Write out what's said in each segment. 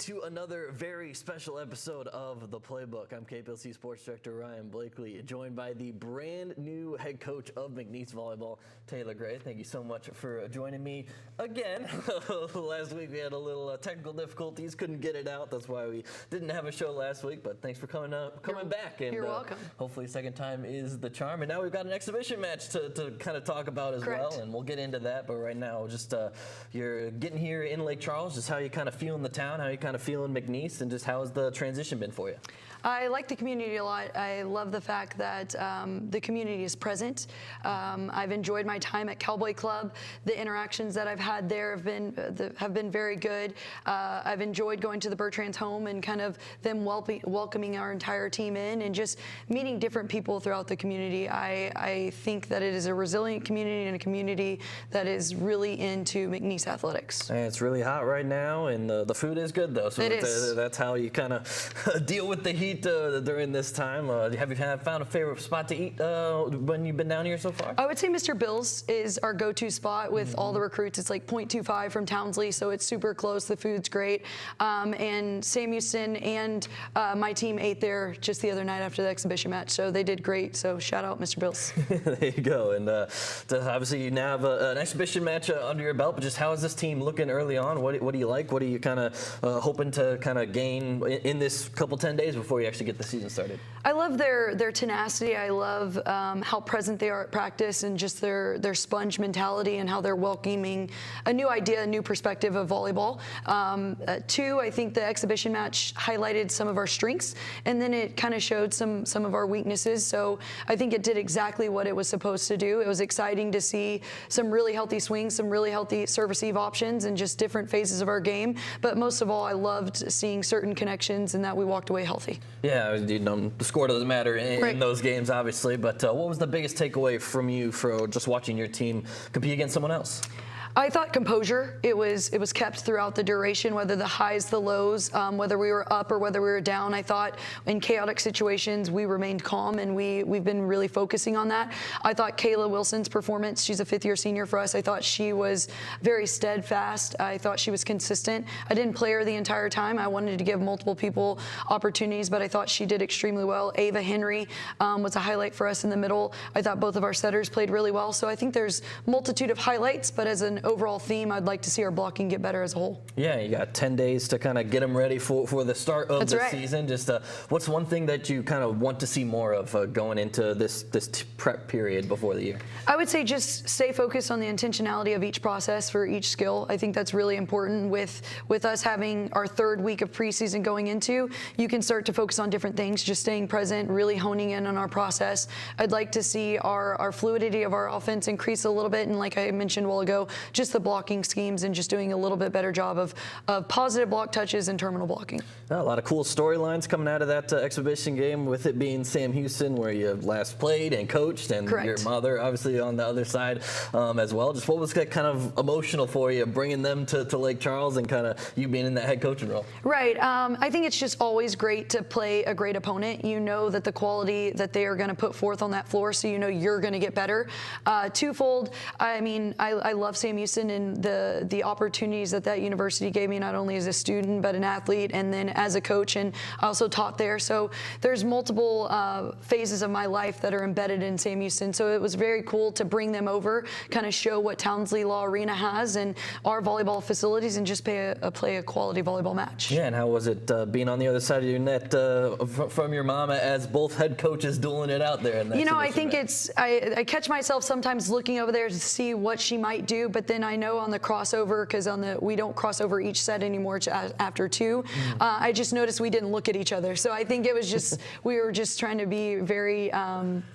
into another very special episode of The Playbook. I'm KPLC Sports Director Ryan Blakely, joined by the brand new head coach of McNeese Volleyball, Tayler Gray. Thank you so much for joining me again. Last week we had a little technical difficulties, couldn't get it out. That's why we didn't have a show last week, but thanks for coming back. And, you're welcome. Hopefully second time is the charm. And now we've got an exhibition match to kind of talk about as Correct. well, and we'll get into that. But right now, just you're getting here in Lake Charles, just how you kind of feeling the town, how you kind of feeling McNeese, and just how has the transition been for you? I like the community a lot. I love the fact that the community is present. I've enjoyed my time at Cowboy Club. The interactions that I've had there have been very good. I've enjoyed going to the Bertrand's home and kind of them welcoming our entire team in and just meeting different people throughout the community. I think that it is a resilient community and a community that is really into McNeese athletics. And it's really hot right now, and the food is good though. So that's how you kind of deal with the heat during this time. Have you found a favorite spot to eat when you've been down here so far? I would say Mr. Bill's is our go-to spot with all the recruits. It's like 0.25 from Townsley, so it's super close. The food's great. And Sam Houston and my team ate there just the other night after the exhibition match, so they did great. So shout out Mr. Bill's. There you go. And obviously you now have an exhibition match under your belt, but just how is this team looking early on? What do you like? What are you kind of hoping to kind of gain in this couple 10 days before you actually get the season started? I love their tenacity. I love how present they are at practice and just their sponge mentality and how they're welcoming a new idea, a new perspective of volleyball. Two, I think the exhibition match highlighted some of our strengths, and then it kind of showed some of our weaknesses. So I think it did exactly what it was supposed to do. It was exciting to see some really healthy swings, some really healthy service-eve options, and just different phases of our game. But most of all, I loved seeing certain connections and that we walked away healthy. Yeah, the score doesn't matter in those games, obviously, but what was the biggest takeaway from you for just watching your team compete against someone else? I thought composure. It was kept throughout the duration, whether the highs, the lows, whether we were up or whether we were down. I thought in chaotic situations we remained calm, and we've been really focusing on that. I thought Kayla Wilson's performance, she's a fifth-year senior for us, I thought she was very steadfast. I thought she was consistent. I didn't play her the entire time. I wanted to give multiple people opportunities, but I thought she did extremely well. Ava Henry was a highlight for us in the middle. I thought both of our setters played really well. So I think there's multitude of highlights, but as an overall theme, I'd like to see our blocking get better as a whole. Yeah, you got 10 days to kind of get them ready for the start of the season. Just what's one thing that you kind of want to see more of going into this prep period before the year? I would say just stay focused on the intentionality of each process for each skill. I think that's really important. With us having our third week of preseason going into, you can start to focus on different things, just staying present, really honing in on our process. I'd like to see our fluidity of our offense increase a little bit, and like I mentioned a while ago, just the blocking schemes and just doing a little bit better job of positive block touches and terminal blocking. A lot of cool storylines coming out of that exhibition game, with it being Sam Houston, where you last played and coached, and your mother obviously on the other side as well. Just what was that kind of emotional for you, bringing them to Lake Charles and kind of you being in that head coaching role? Right. I think it's just always great to play a great opponent. You know that the quality that they are going to put forth on that floor, so you know you're going to get better. Twofold, I mean, I love Sam Houston and the opportunities that university gave me, not only as a student but an athlete and then as a coach, and I also taught there. So there's multiple phases of my life that are embedded in Sam Houston. So it was very cool to bring them over, kind of show what Townsley Law Arena has and our volleyball facilities, and just play a quality volleyball match. Yeah, and how was it being on the other side of your net from your mom as both head coaches dueling it out there? You know, I think I catch myself sometimes looking over there to see what she might do, but then I know on the crossover, because we don't cross over each set anymore after two, I just noticed we didn't look at each other. So I think it was just we were just trying to be very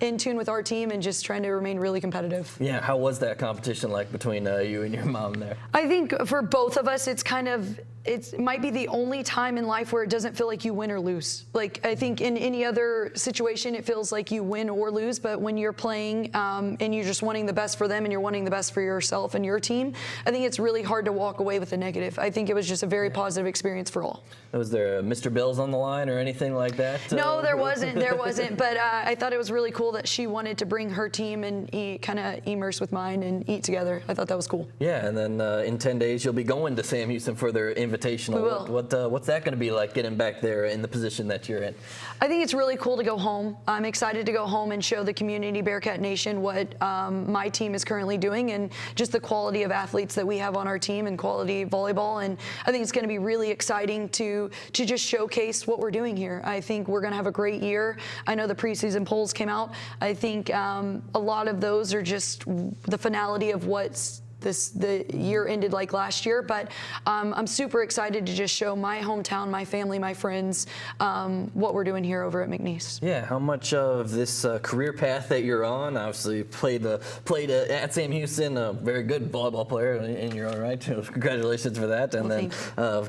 in tune with our team and just trying to remain really competitive. Yeah, how was that competition like between you and your mom there? I think for both of us, it might be the only time in life where it doesn't feel like you win or lose. Like, I think in any other situation, it feels like you win or lose, but when you're playing and you're just wanting the best for them and you're wanting the best for yourself and your team, I think it's really hard to walk away with a negative. I think it was just a very positive experience for all. Was there Mr. Bills on the line or anything like that? No, there wasn't. But I thought it was really cool that she wanted to bring her team and kind of immerse with mine and eat together. I thought that was cool. Yeah, and then in 10 days, you'll be going to Sam Houston for their invitation Invitational. We will. What's that going to be like, getting back there in the position that you're in? I think it's really cool to go home. I'm excited to go home and show the community, Bearcat Nation, what my team is currently doing and just the quality of athletes that we have on our team and quality volleyball. And I think it's going to be really exciting to just showcase what we're doing here. I think we're going to have a great year. I know the preseason polls came out. I think a lot of those are just the finality of what's the year ended like last year, but I'm super excited to just show my hometown, my family, my friends, what we're doing here over at McNeese. Yeah, how much of this career path that you're on, obviously played at Sam Houston, a very good volleyball player in your own right, congratulations for that, and then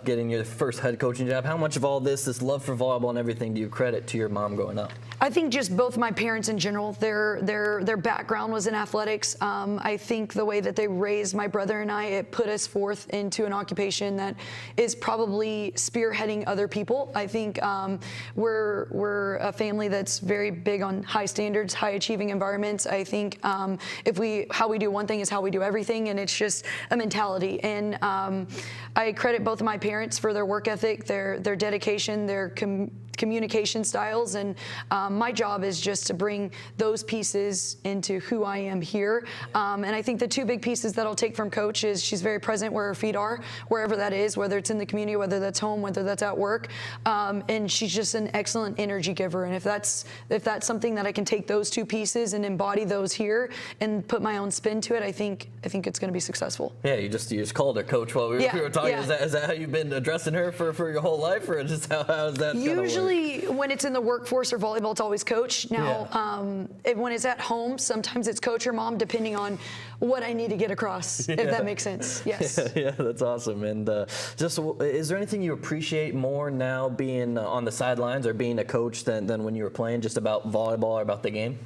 getting your first head coaching job. How much of all this love for volleyball and everything, do you credit to your mom growing up? I think just both my parents in general, their background was in athletics. I think the way that they raised my brother and I, it put us forth into an occupation that is probably spearheading other people. I think we're a family that's very big on high standards, high achieving environments. I think how we do one thing is how we do everything, and it's just a mentality. And I credit both of my parents for their work ethic, their dedication, their communication styles, and my job is just to bring those pieces into who I am here. And I think the two big pieces that I'll take from Coach is she's very present where her feet are, wherever that is, whether it's in the community, whether that's home, whether that's at work. And she's just an excellent energy giver. And if that's something that I can take those two pieces and embody those here and put my own spin to it, I think it's going to be successful. Yeah, you just called her Coach while we were talking. Yeah. Is that how you've been addressing her for your whole life, or just how is that? Usually, when it's in the workforce or volleyball, it's always Coach. Now, when it's at home, sometimes it's Coach or Mom, depending on what I need to get across, if that makes sense. Yes. Yeah, that's awesome. And just, is there anything you appreciate more now being on the sidelines or being a coach than when you were playing, just about volleyball or about the game?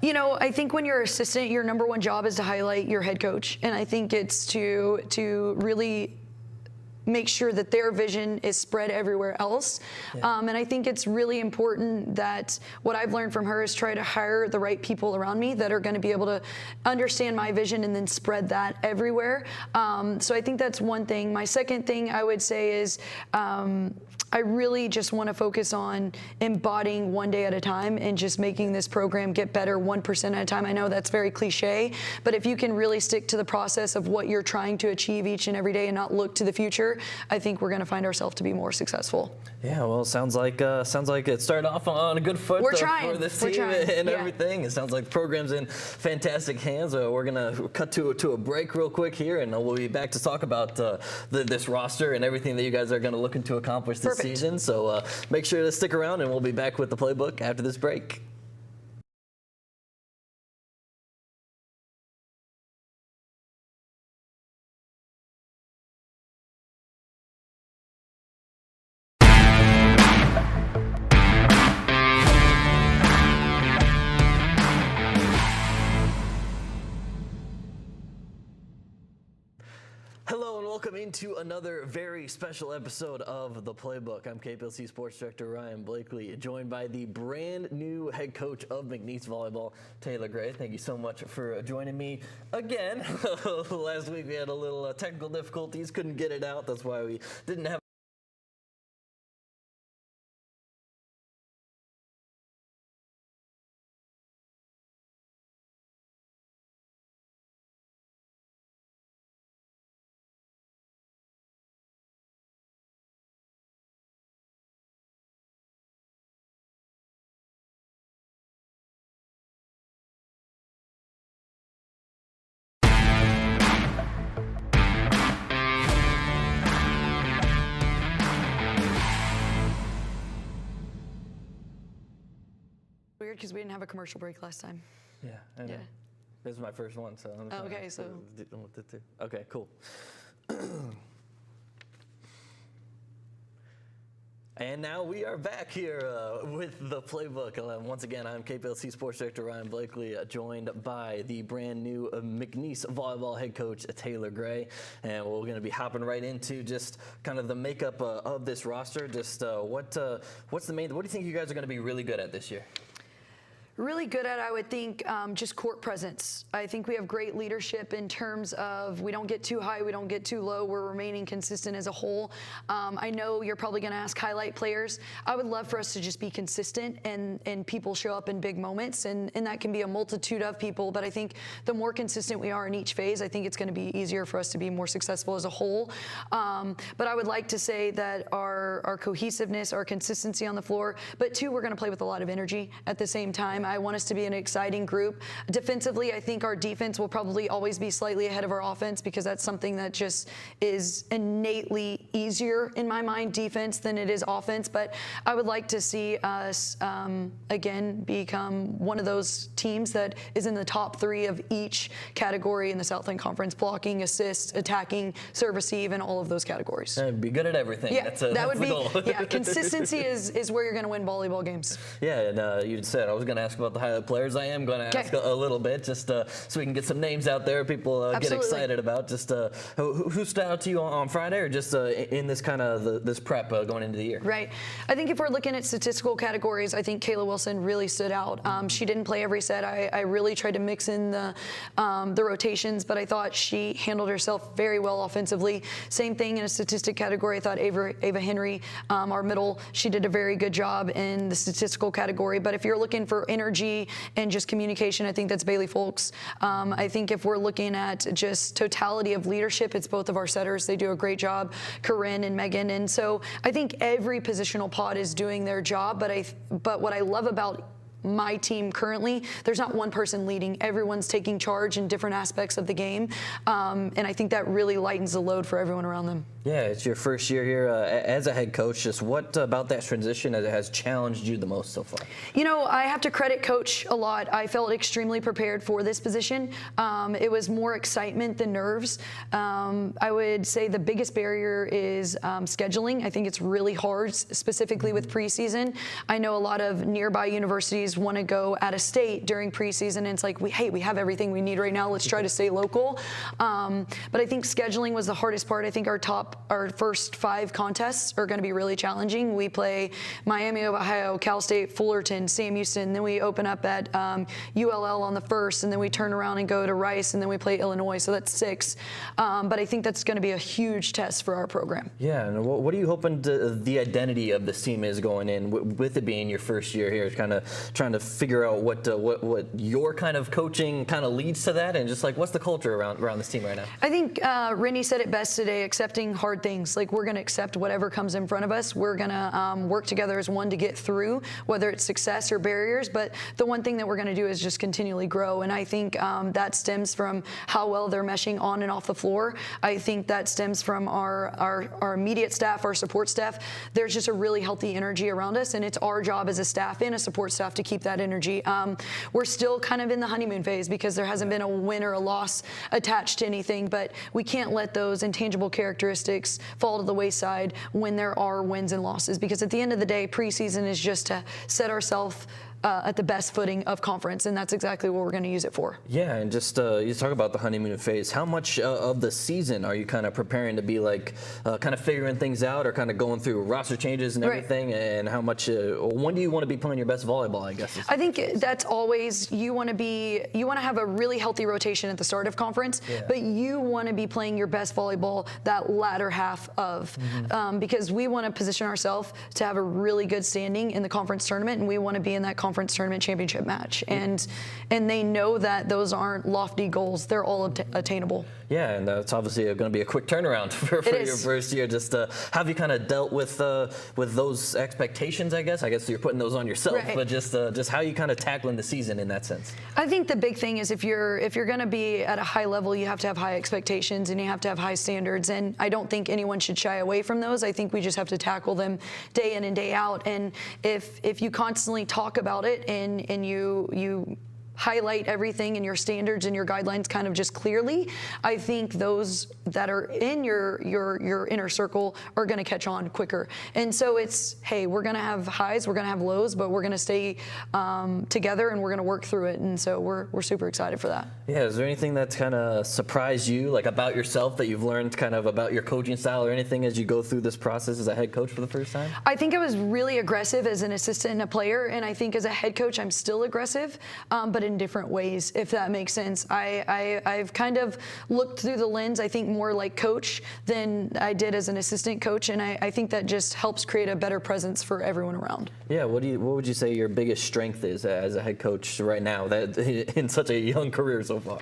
You know, I think when you're assistant, your number one job is to highlight your head coach. And I think it's to really make sure that their vision is spread everywhere else. And I think it's really important that what I've learned from her is try to hire the right people around me that are going to be able to understand my vision and then spread that everywhere. So I think that's one thing. My second thing I would say is I really just want to focus on embodying one day at a time and just making this program get better 1% at a time. I know that's very cliche, but if you can really stick to the process of what you're trying to achieve each and every day and not look to the future, I think we're going to find ourselves to be more successful. Yeah, well, sounds like it started off on a good foot for this team and everything. It sounds like the program's in fantastic hands. We're going to cut to a break real quick here, and we'll be back to talk about this roster and everything that you guys are going to look to accomplish this season. So make sure to stick around, and we'll be back with the playbook after this break. Hello and welcome into another very special episode of The Playbook. I'm KPLC Sports Director Ryan Blakely, joined by the brand new head coach of McNeese Volleyball, Tayler Gray. Thank you so much for joining me again. Last week we had a little technical difficulties, couldn't get it out. That's why we didn't have weird because we didn't have a commercial break last time. Yeah, I know. This is my first one, so I'm just okay, so okay, cool. And now we are back here with the playbook. Once again, I'm KPLC Sports Director Ryan Blakely, joined by the brand new McNeese volleyball head coach, Tayler Gray. And we're going to be hopping right into just kind of the makeup of this roster. Just what do you think you guys are going to be really good at this year? Really good at, I would think, just court presence. I think we have great leadership in terms of we don't get too high, we don't get too low, we're remaining consistent as a whole. I know you're probably going to ask highlight players. I would love for us to just be consistent and people show up in big moments, and that can be a multitude of people, but I think the more consistent we are in each phase, I think it's going to be easier for us to be more successful as a whole. But I would like to say that our cohesiveness, our consistency on the floor, but two, we're going to play with a lot of energy at the same time. I want us to be an exciting group. Defensively, I think our defense will probably always be slightly ahead of our offense because that's something that just is innately easier in my mind, defense, than it is offense. But I would like to see us, again, become one of those teams that is in the top 3 of each category in the Southland Conference: blocking, assists, attacking, serve, receive, and all of those categories. Be good at everything. Yeah, that would be the goal. Yeah, consistency is where you're going to win volleyball games. Yeah, and you said I was going to ask about the highlight players. I am going to ask a little bit, just so we can get some names out there people get excited about. Just who stood out to you on Friday, or just in this kind of this prep going into the year? Right. I think if we're looking at statistical categories, I think Kayla Wilson really stood out. She didn't play every set. I really tried to mix in the rotations, but I thought she handled herself very well offensively. Same thing in a statistic category. I thought Ava Henry, our middle, she did a very good job in the statistical category. But if you're looking for energy and just communication, I think that's Bailey Folks. I think if we're looking at just totality of leadership, it's both of our setters. They do a great job, Corinne and Megan. And so I think every positional pod is doing their job. But what I love about my team currently, there's not one person leading. Everyone's taking charge in different aspects of the game. And I think that really lightens the load for everyone around them. Yeah, it's your first year here as a head coach. Just what about that transition has challenged you the most so far? You know, I have to credit Coach a lot. I felt extremely prepared for this position. It was more excitement than nerves. I would say the biggest barrier is scheduling. I think it's really hard, specifically with preseason. I know a lot of nearby universities want to go out of state during preseason, and it's like, hey, we have everything we need right now. Let's try to stay local. But I think scheduling was the hardest part. I think our first 5 contests are going to be really challenging. We play Miami of Ohio, Cal State, Fullerton, Sam Houston. Then we open up at ULL on the 1st, and then we turn around and go to Rice, and then we play Illinois. So that's 6. But I think that's going to be a huge test for our program. Yeah, and what are you hoping the identity of this team is going in, with it being your first year here, kind of trying to figure out what your kind of coaching kind of leads to that, and just like what's the culture around this team right now? I think Rennie said it best today: accepting hard things. Like, we're going to accept whatever comes in front of us. We're going to work together as one to get through, whether it's success or barriers. But the one thing that we're going to do is just continually grow. And I think that stems from how well they're meshing on and off the floor. I think that stems from our immediate staff, our support staff. There's just a really healthy energy around us, and it's our job as a staff and a support staff to keep that energy. We're still kind of in the honeymoon phase because there hasn't been a win or a loss attached to anything, but we can't let those intangible characteristics fall to the wayside when there are wins and losses, because at the end of the day, preseason is just to set ourselves at the best footing of conference, and that's exactly what we're going to use it for. Yeah, and just you talk about the honeymoon phase. How much of the season are you kind of preparing to be like kind of figuring things out, or kind of going through roster changes and everything? Right. And how much? When do you want to be playing your best volleyball, I guess? I think that's always, you want to have a really healthy rotation at the start of conference, but you want to be playing your best volleyball that latter half of, because we want to position ourselves to have a really good standing in the conference tournament, and we want to be in that conference tournament championship match, and they know that those aren't lofty goals; they're all attainable. Yeah, and that's obviously going to be a quick turnaround for your first year. Just have you kind of dealt with those expectations? I guess you're putting those on yourself, right. But just how you kind of tackling the season in that sense. I think the big thing is if you're going to be at a high level, you have to have high expectations and you have to have high standards. And I don't think anyone should shy away from those. I think we just have to tackle them day in and day out. And if you constantly talk about it and you highlight everything and your standards and your guidelines kind of just clearly, I think those that are in your inner circle are going to catch on quicker. And so it's, hey, we're going to have highs, we're going to have lows, but we're going to stay together and we're going to work through it. And so we're super excited for that. Yeah, is there anything that's kind of surprised you, like about yourself, that you've learned kind of about your coaching style or anything as you go through this process as a head coach for the first time? I think I was really aggressive as an assistant and a player, and I think as a head coach I'm still aggressive, but in different ways, if that makes sense. I've kind of looked through the lens, I think, more like coach than I did as an assistant coach, and I think that just helps create a better presence for everyone around. Yeah, what would you say your biggest strength is as a head coach right now, that in such a young career so far?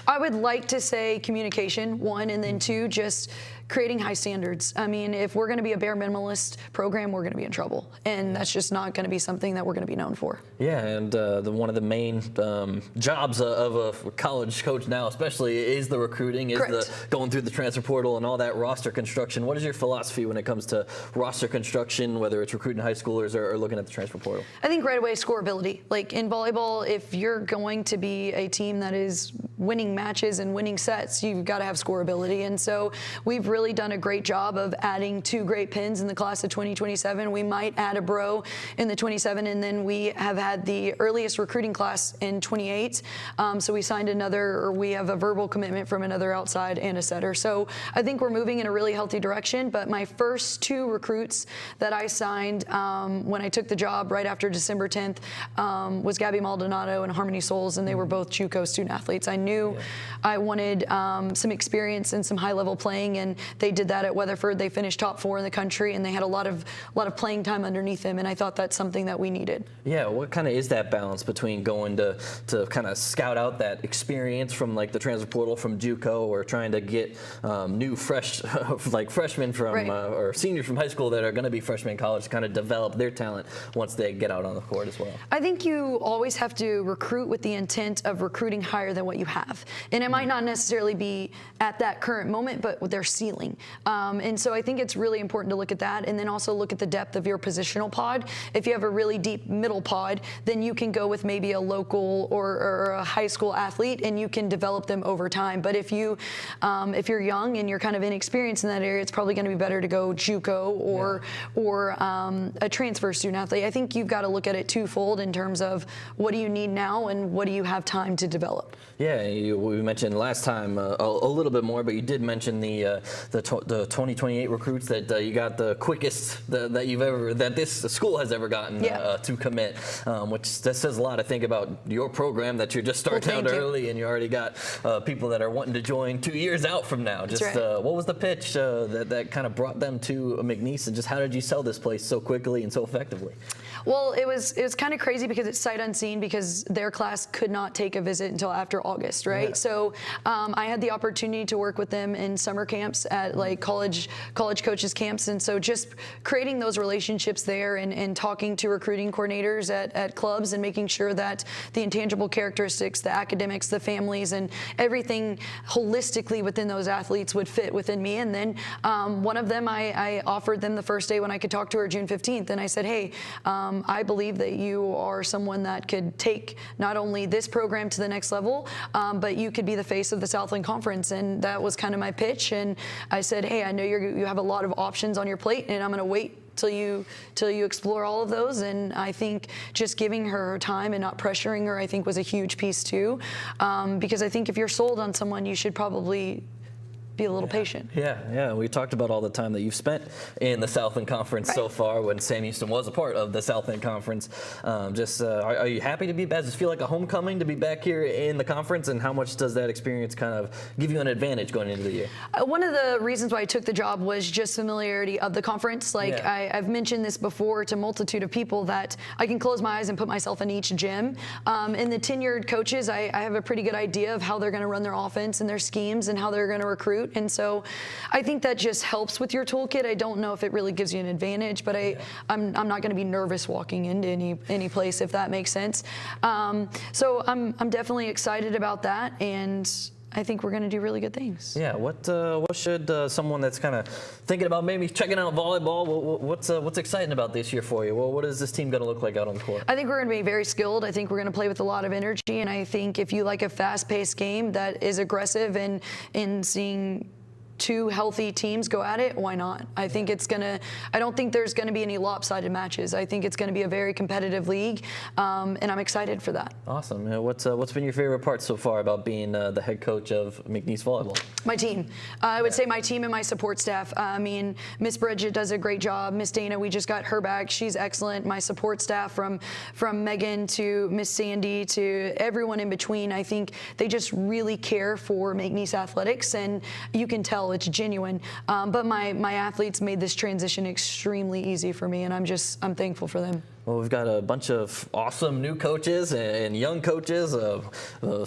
I would like to say communication, one, and then two, just creating high standards. I mean, if we're going to be a bare minimalist program, we're going to be in trouble, and that's just not going to be something that we're going to be known for. Yeah, and one of the main jobs of a college coach now, especially, is the recruiting, is the going through the transfer portal and all that roster construction. What is your philosophy when it comes to roster construction, whether it's recruiting high schoolers or looking at the transfer portal? I think right away, scoreability. Like in volleyball, if you're going to be a team that is winning matches and winning sets, you've got to have scoreability. And so we've really done a great job of adding 2 great pins in the class of 2027. We might add a bro in the 27, and then we have had the earliest recruiting class in 28. So we signed we have a verbal commitment from another outside and a setter. So I think we're moving in a really healthy direction. But my first 2 recruits that I signed when I took the job right after December 10th was Gabby Maldonado and Harmony Souls, and they were both JUCO student athletes. I knew I wanted some experience and some high-level playing, and they did that at Weatherford. They finished top 4 in the country, and they had a lot of playing time underneath them, and I thought that's something that we needed. Yeah, what kind of is that balance between going to kind of scout out that experience from like the transfer portal from JUCO, or trying to get new like freshmen from or seniors from high school that are going to be freshmen in college to kind of develop their talent once they get out on the court as well? I think you always have to recruit with the intent of recruiting higher than what you have, and it might not necessarily be at that current moment, but with their ceiling. And so I think it's really important to look at that, and then also look at the depth of your positional pod. If you have a really deep middle pod, then you can go with maybe a local or a high school athlete, and you can develop them over time. But if you're young and you're kind of inexperienced in that area, it's probably going to be better to go JUCO or a transfer student athlete. I think you've got to look at it twofold in terms of what do you need now and what do you have time to develop. Yeah, we mentioned last time a little bit more, but you did mention the 2028 recruits that you got the quickest that this school has ever gotten to commit, which that says a lot, I think, about your program, that you're just starting out early and you already got people that are wanting to join 2 years out from now. Just what was the pitch that kind of brought them to McNeese, and just how did you sell this place so quickly and so effectively? Well, it was kind of crazy because it's sight unseen, because their class could not take a visit until after August, right? Yeah. So I had the opportunity to work with them in summer camps at like college coaches camps, and so just creating those relationships there and talking to recruiting coordinators at clubs and making sure that the intangible characteristics, the academics, the families, and everything holistically within those athletes would fit within me. And then one of them, I offered them the first day when I could talk to her, June 15th, and I said, hey, I believe that you are someone that could take not only this program to the next level, but you could be the face of the Southland Conference. And that was kind of my pitch. And I said, hey, I know you have a lot of options on your plate, and I'm going to wait till you explore all of those. And I think just giving her time and not pressuring her, I think, was a huge piece too, because I think if you're sold on someone, you should probably be a little patient. Yeah. We talked about all the time that you've spent in the Southland Conference so far, when Sam Houston was a part of the Southland Conference. Are you happy to be back? Does it feel like a homecoming to be back here in the conference? And how much does that experience kind of give you an advantage going into the year? One of the reasons why I took the job was just familiarity of the conference. I've mentioned this before to a multitude of people, that I can close my eyes and put myself in each gym. And the tenured coaches, I have a pretty good idea of how they're going to run their offense and their schemes and how they're going to recruit. And so I think that just helps with your toolkit. I don't know if it really gives you an advantage, but I'm not going to be nervous walking into any place, if that makes sense. So I'm definitely excited about that. And I think we're going to do really good things. Yeah. What should someone that's kind of thinking about maybe checking out volleyball, what's exciting about this year for you? Well, what is this team going to look like out on the court? I think we're going to be very skilled. I think we're going to play with a lot of energy, and I think if you like a fast-paced game that is aggressive and in seeing two healthy teams go at it, why not? I think I don't think there's going to be any lopsided matches. I think it's going to be a very competitive league, and I'm excited for that. Awesome. What's been your favorite part so far about being the head coach of McNeese volleyball? My team. I would say my team and my support staff. I mean, Miss Bridget does a great job. Miss Dana, we just got her back. She's excellent. My support staff from Megan to Miss Sandy to everyone in between. I think they just really care for McNeese athletics, and you can tell it's genuine. But my athletes made this transition extremely easy for me, and I'm thankful for them. Well, we've got a bunch of awesome new coaches and young coaches.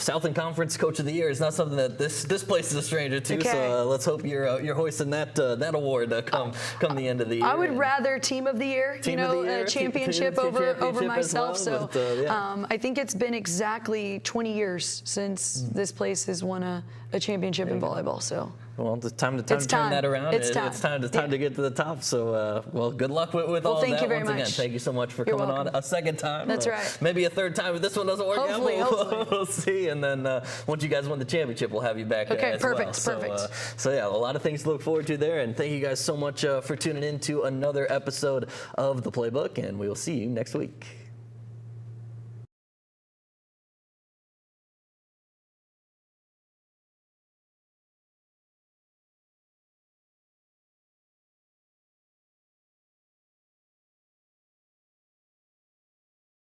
Southern Conference Coach of the Year is not something that this place is a stranger to. Okay. So let's hope you're hoisting that award come the end of the year. I would rather Team of the Year, championship over myself. Well, so I think it's been exactly 20 years since this place has won a championship in volleyball. So. Well, it's time to turn that around. It's time to get to the top. So, good luck with all of that. Thank you very much. Again, thank you so much for coming on a second time. That's right. Maybe a third time if this one doesn't work out. Hopefully. We'll see. And then once you guys win the championship, we'll have you back as well. So, yeah, a lot of things to look forward to there. And thank you guys so much for tuning in to another episode of The Playbook. And we will see you next week.